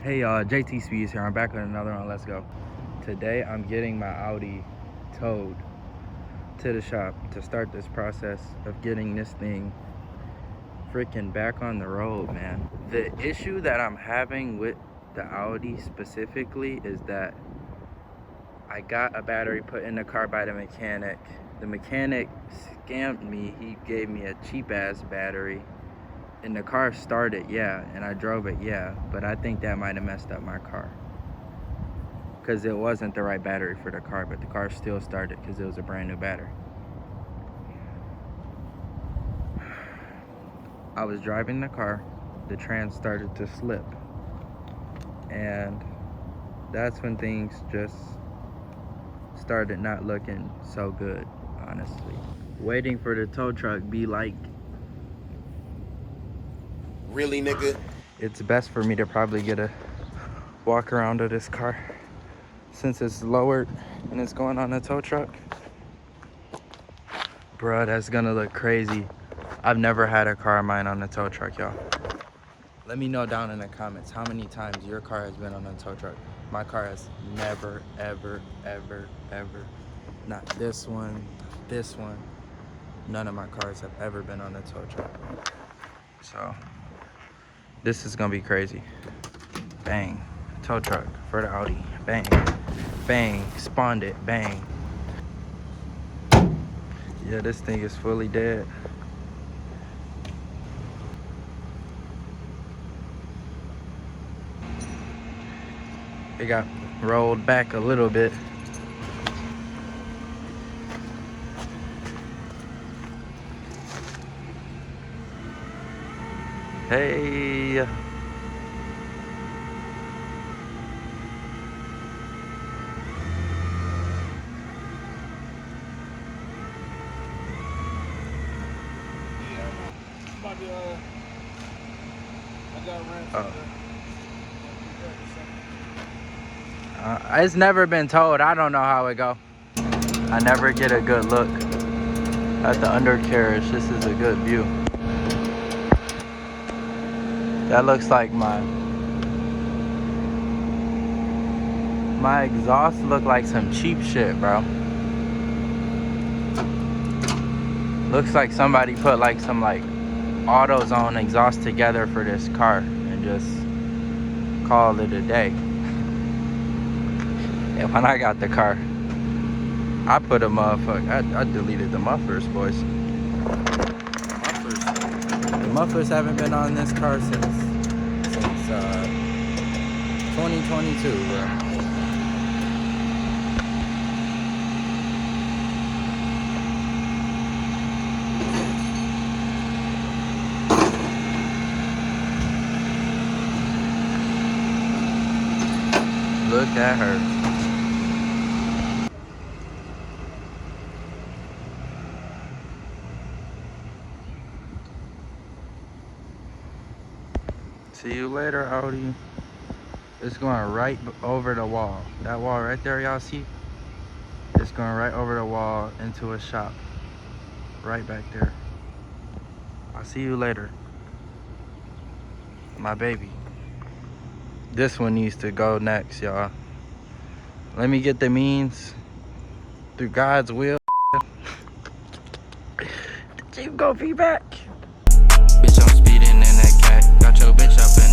Hey y'all, JTSpeeds here. I'm back with another one. Let's go. Today I'm getting my Audi towed to the shop to start this process of getting this thing freaking back on the road, man. The issue that I'm having with the Audi specifically is that I got a battery put in the car by the mechanic. The mechanic scammed me. He gave me a cheap ass battery. And the car started, yeah, and I drove it, yeah, but I think that might have messed up my car because it wasn't the right battery for the car, but the car still started because it was a brand new battery. I was driving the car, the trans started to slip, and that's when things just started not looking so good, honestly. Waiting for the tow truck be like, really, nigga? it's best for me to probably get a walk around of this car since it's lowered and it's going on a tow truck. Bruh, that's gonna look crazy. I've never had a car of mine on a tow truck, y'all. Let me know down in the comments how many times your car has been on a tow truck. My car has never, ever, ever, ever. Not this one, this one. None of my cars have ever been on a tow truck. So, this is gonna be crazy. Bang, tow truck for the Audi. Bang, bang, spawned it, bang. Yeah, this thing is fully dead. It got rolled back a little bit. Hey. It's never been towed. I don't know how it go. I never get a good look at the undercarriage. This is a good view. That looks like my exhaust look like some cheap shit, bro. Looks like somebody put like some like AutoZone exhaust together for this car and just called it a day. And when I got the car, I put a motherfucker, I deleted the mufflers, boys. The mufflers haven't been on this car since 2022, bro. Look at her. See you later, Audi. It's going right over the wall. That wall right there, y'all see? It's going right over the wall into a shop. Right back there. I'll see you later. My baby. This one needs to go next, y'all. Let me get the means through God's will. The Jeep gonna be back. Bitch, I'm speeding in that cat. Got your bitch up in